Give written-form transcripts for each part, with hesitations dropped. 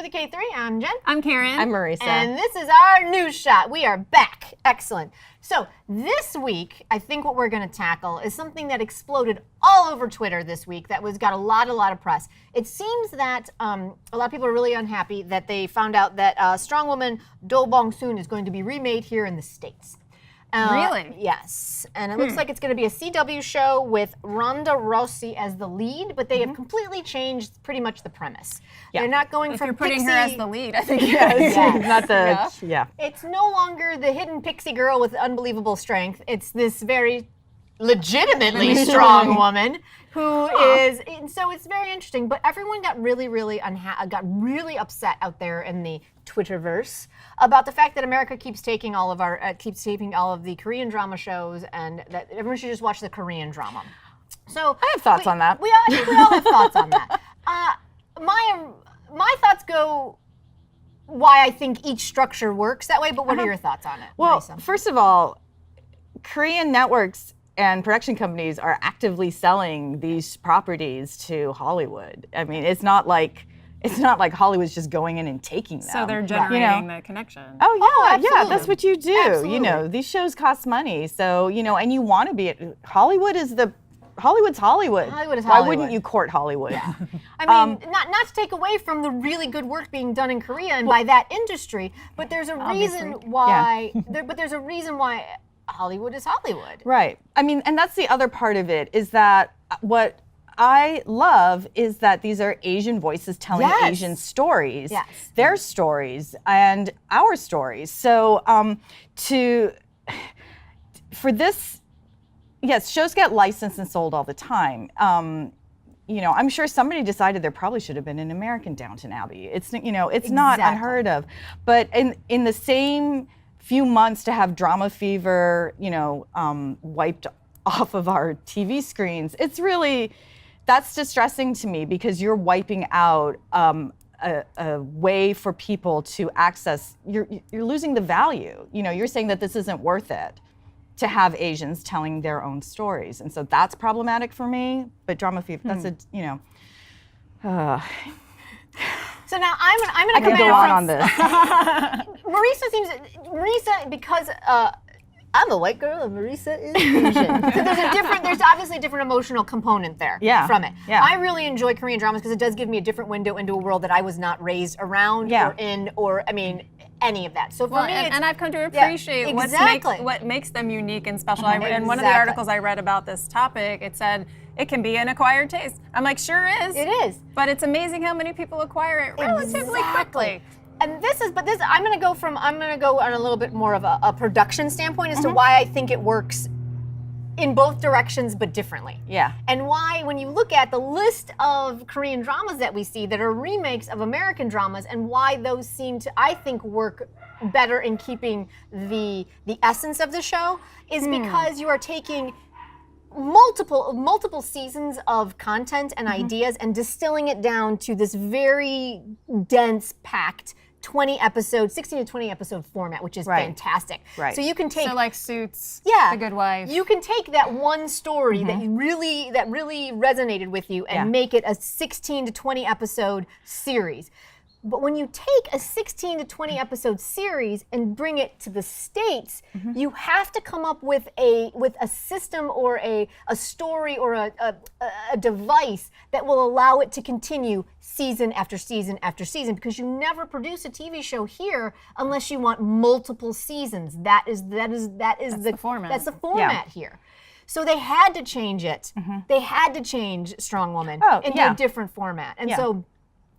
the K3. I'm Jen. I'm Karen. I'm Marisa. And this is our news shot. We are back. Excellent. So this week, I think what we're going to tackle is something that exploded all over Twitter this week that got a lot of press. It seems that a lot of people are really unhappy that they found out that Strong Woman Do Bong Soon is going to be remade here in the States. Really? Yes. And it looks like it's going to be a CW show with Ronda Rousey as the lead, but they have completely changed pretty much the premise. Yeah. They're not going If from you're putting Pixie, her as the lead, I think Not the, yeah. It's no longer the hidden pixie girl with unbelievable strength. It's this very legitimately strong woman who is, and so it's very interesting. But everyone got really upset out there in the Twitterverse about the fact that America keeps taking all of the Korean drama shows, and that everyone should just watch the Korean drama. So I have thoughts on that. I think we all have thoughts on that. My thoughts go why I think each structure works that way. But what are your thoughts on it? Well, Marisa? first of all, Korean networks and production companies are actively selling these properties to Hollywood. I mean, it's not like Hollywood's just going in and taking them. So they're generating the connection. Oh yeah, absolutely. that's what you do. Absolutely. You know, these shows cost money, so and you want to be Hollywood's Hollywood. Hollywood is Why Hollywood. wouldn't you court Hollywood? I mean, not to take away from the really good work being done in Korea and by that industry, but there's a reason why. There's a reason why Hollywood is Hollywood. Right. I mean, and that's the other part of it is that what I love is that these are Asian voices telling Asian stories, their stories and our stories. So for this, yes, shows get licensed and sold all the time. I'm sure somebody decided there probably should have been an American Downton Abbey. It's not unheard of, but in the same few months to have drama fever, wiped off of our TV screens, that's distressing to me because you're wiping out a way for people to access. You're losing the value. You're saying that this isn't worth it to have Asians telling their own stories, and so that's problematic for me. But drama fever, that's So now I'm gonna I could go on this. Marisa, because I'm a white girl and Marisa is Asian. So there's obviously a different emotional component there from it. Yeah. I really enjoy Korean dramas because it does give me a different window into a world that I was not raised around or in, any of that. So for me, and I've come to appreciate what makes them unique and special. And one of the articles I read about this topic, it said it can be an acquired taste. I'm like, sure is. It is. But it's amazing how many people acquire it relatively quickly. And I'm gonna go on a little bit more of a production standpoint as to why I think it works in both directions but differently. Yeah. And why, when you look at the list of Korean dramas that we see that are remakes of American dramas, and why those seem to, I think, work better in keeping the essence of the show, is because you are taking multiple seasons of content and ideas and distilling it down to this very dense, packed 16 to 20 episode format, which is fantastic. Right. So you can take, so like Suits, The Good Wife. You can take that one story that really resonated with you and make it a 16 to 20 episode series. But when you take a 16 to 20 episode series and bring it to the States, you have to come up with a system or a story or a device that will allow it to continue season after season after season, because you never produce a TV show here unless you want multiple seasons. That's the format. That's the format here. So they had to change it. They had to change Strong Woman into a different format. And so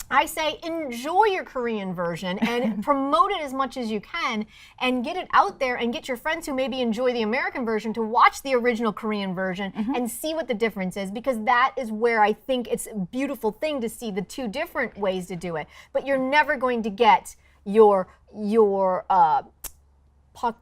I say enjoy your Korean version and promote it as much as you can and get it out there and get your friends who maybe enjoy the American version to watch the original Korean version and see what the difference is, because that is where I think it's a beautiful thing to see the two different ways to do it. But you're never going to get your Park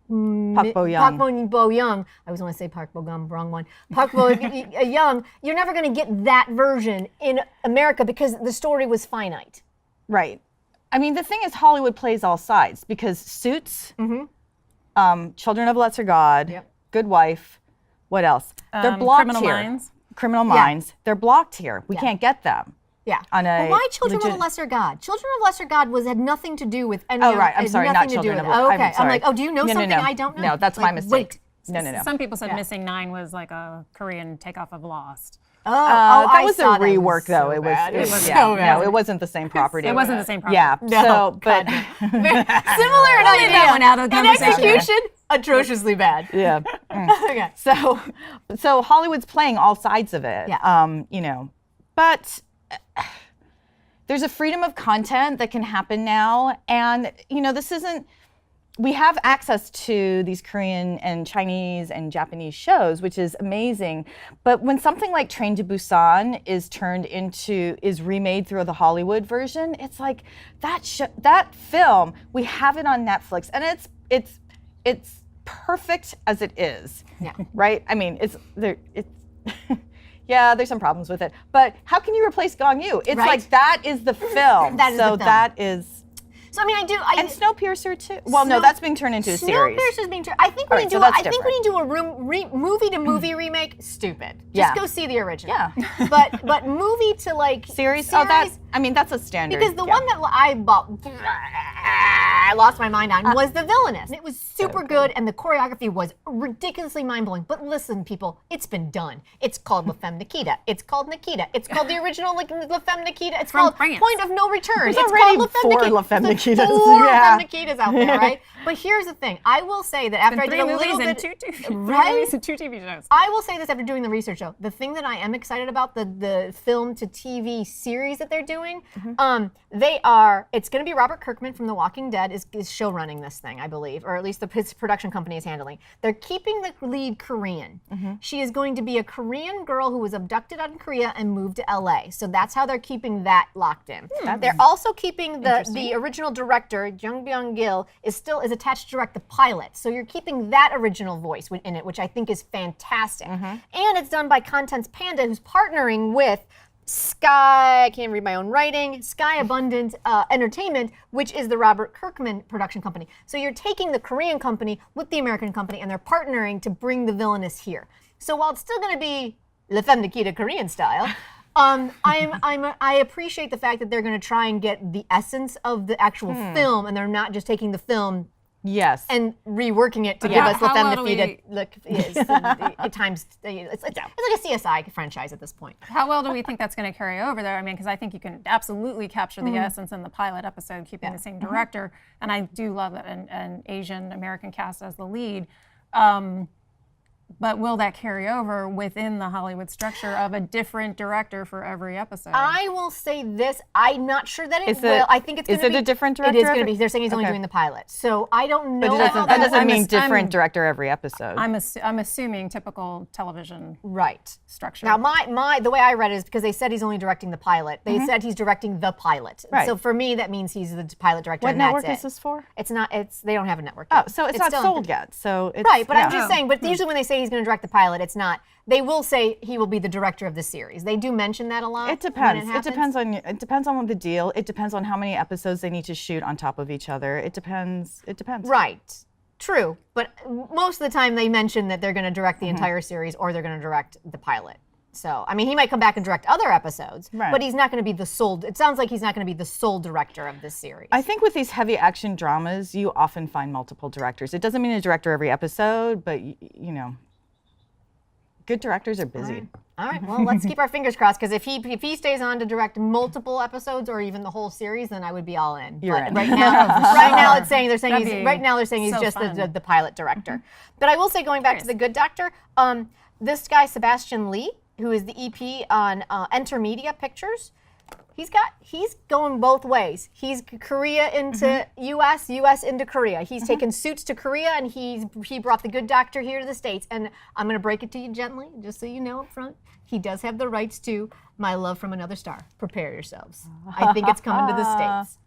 Bo Young. I was going to say Park Bo Gum, wrong one. Park Bo Young. You're never going to get that version in America because the story was finite. Right. I mean, the thing is, Hollywood plays all sides because Suits, Children of Lesser God, Good Wife, what else? They're blocked Criminal here. Minds. Criminal Minds. They're blocked here. We can't get them. Yeah. Well, why Children of the Lesser God? Children of Lesser God had nothing to do with any. Oh, right. I'm sorry, not Children of. Oh, okay. I'm like, oh, do you know something I don't know? No, that's my mistake. Wait. No. Some people said Missing 9 was like a Korean takeoff of Lost. That was a rework, though. It was so bad. No, it wasn't the same property. It wasn't the same property. Yeah. No, but similar in idea. That one out of the in execution, atrociously bad. Yeah. Okay. So Hollywood's playing all sides of it. Yeah. But there's a freedom of content that can happen now, and this isn't. We have access to these Korean and Chinese and Japanese shows, which is amazing. But when something like Train to Busan is remade through the Hollywood version, it's like that film. We have it on Netflix, and it's perfect as it is. Yeah. Right. I mean, it's. Yeah, there's some problems with it, but how can you replace Gong Yu? It's like that is the film. That is. So I mean, and Snowpiercer too. Well, no, that's being turned into a series. Snowpiercer's being turned. I think when you do a movie to movie remake, stupid. Just go see the original. Yeah. But movie to like series. Oh, that's a standard. Because the one that I bought, I lost my mind on, was The Villainous. It was super good, and the choreography was ridiculously mind blowing. But listen, people, it's been done. It's called La Femme Nikita. It's called Nikita. It's called the original La Femme Nikita. It's called Point of No Return. It's called La Femme Nikita. Four Femme Nikitas out there, right? But here's the thing. I will say that after I did a little bit, two TV shows. I will say this after doing the research, though. The thing that I am excited about, the film to TV series that they're doing, it's going to be Robert Kirkman from The Walking Dead is show running this thing, I believe, or at least his production company is handling. They're keeping the lead Korean. She is going to be a Korean girl who was abducted out in Korea and moved to LA. So that's how they're keeping that locked in. They're also keeping the original director, Jung Byung-gil, is attached to direct the pilot. So you're keeping that original voice in it, which I think is fantastic. And it's done by Contents Panda, who's partnering with Sky, I can't read my own writing, Sky Abundant Entertainment, which is the Robert Kirkman production company. So you're taking the Korean company with the American company, and they're partnering to bring The Villainous here. So while it's still going to be La Femme Nikita Korean style, I appreciate the fact that they're going to try and get the essence of the actual film, and they're not just taking the film and reworking it to give us La Femme Nikita. It's like a CSI franchise at this point. How well do we think that's going to carry over there? I mean, because I think you can absolutely capture the essence in the pilot episode, keeping the same director, and I do love that an Asian American cast as the lead. But will that carry over within the Hollywood structure of a different director for every episode? I will say this. I'm not sure that it will. I think it's going to be. Is it a different director? It is going to be. They're saying he's only doing the pilot. So I don't know. But that doesn't mean different director every episode. I'm assuming typical television structure. Now, the way I read it is because they said he's only directing the pilot. They said he's directing the pilot. Right. So for me, that means he's the pilot director. What network is this for? It's not. They don't have a network yet. Oh, so it's not sold yet. So it's, right. But I'm just saying. But usually when they say he's going to direct the pilot, it's not. They will say he will be the director of the series. They do mention that a lot. It depends. It depends on the deal. It depends on how many episodes they need to shoot on top of each other. It depends. Right. True. But most of the time they mention that they're going to direct the entire series or they're going to direct the pilot. So, I mean, he might come back and direct other episodes, but he's not going to be the sole. It sounds like he's not going to be the sole director of this series. I think with these heavy action dramas, you often find multiple directors. It doesn't mean a director every episode, but good directors are busy. All right. Well, let's keep our fingers crossed, because if he stays on to direct multiple episodes or even the whole series, then I would be all in. You're in. Right now they're saying he's just the pilot director. But I will say, going back to The Good Doctor, this guy Sebastian Lee, who is the EP on Enter Media Pictures, he's going both ways. He's Korea into U.S., U.S. into Korea. He's taken Suits to Korea, and he brought The Good Doctor here to the States. And I'm going to break it to you gently, just so you know up front. He does have the rights to My Love from Another Star. Prepare yourselves. I think it's coming to the States.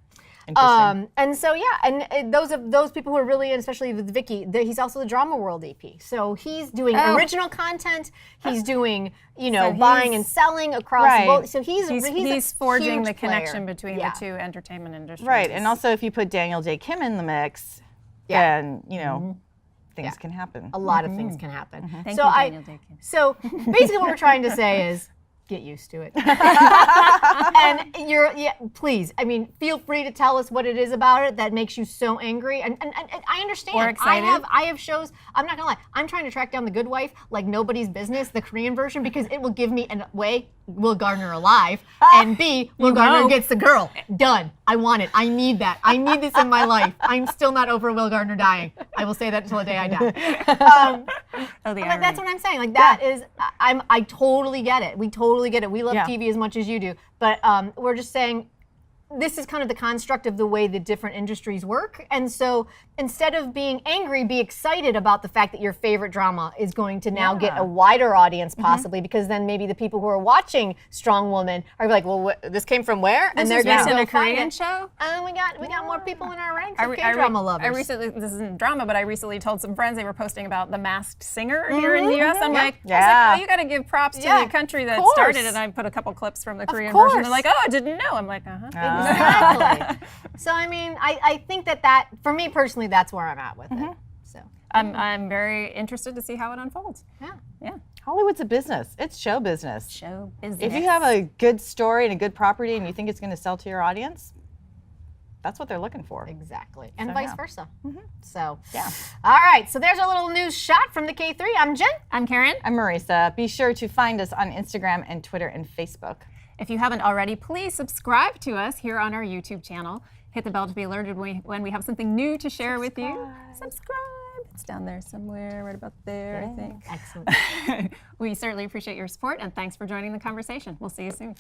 Interesting. And so and those people who are really, and especially with Vicky, he's also the Drama World EP. So he's doing original content. He's doing buying and selling across both. So he's forging the player. connection between the two entertainment industries. Right, and also if you put Daniel Day Kim in the mix, then things can happen. A lot of things can happen. Thank you, Daniel Day Kim. So basically, what we're trying to say is, get used to it. And please, I mean, feel free to tell us what it is about it that makes you so angry. And I understand. Or excited. I have shows, I'm not gonna lie, I'm trying to track down The Good Wife like nobody's business, the Korean version, because it will give me, Will Gardner alive, and B, Will Gardner gets the girl. Done. I want it. I need that. I need this in my life. I'm still not over Will Gardner dying. I will say that until the day I die. Like, that's what I'm saying. Like, that is, I totally get it. We totally get it. We love TV as much as you do. But we're just saying, this is kind of the construct of the way the different industries work. And so instead of being angry, be excited about the fact that your favorite drama is going to now get a wider audience possibly, because then maybe the people who are watching Strong Woman are like, well, this came from where? And they're going to go a Korean show? And we got more people in our ranks of K-drama lovers. This isn't drama, but I recently told some friends, they were posting about The Masked Singer here in the US. I'm like, oh, you got to give props to the country that started it. And I put a couple clips from the Korean version. They're like, oh, I didn't know. I'm like, Exactly. So I mean, I think that for me personally, that's where I'm at with it. So I'm very interested to see how it unfolds. Yeah. Hollywood's a business. It's show business. Show business. If you have a good story and a good property and you think it's going to sell to your audience, that's what they're looking for. Exactly. And vice versa. So, all right. So there's a little news shot from the K3. I'm Jen. I'm Karen. I'm Marisa. Be sure to find us on Instagram and Twitter and Facebook. If you haven't already, please subscribe to us here on our YouTube channel. Hit the bell to be alerted when we have something new to share with you. Subscribe. It's down there somewhere, right about there, I think. Excellent. We certainly appreciate your support, and thanks for joining the conversation. We'll see you soon.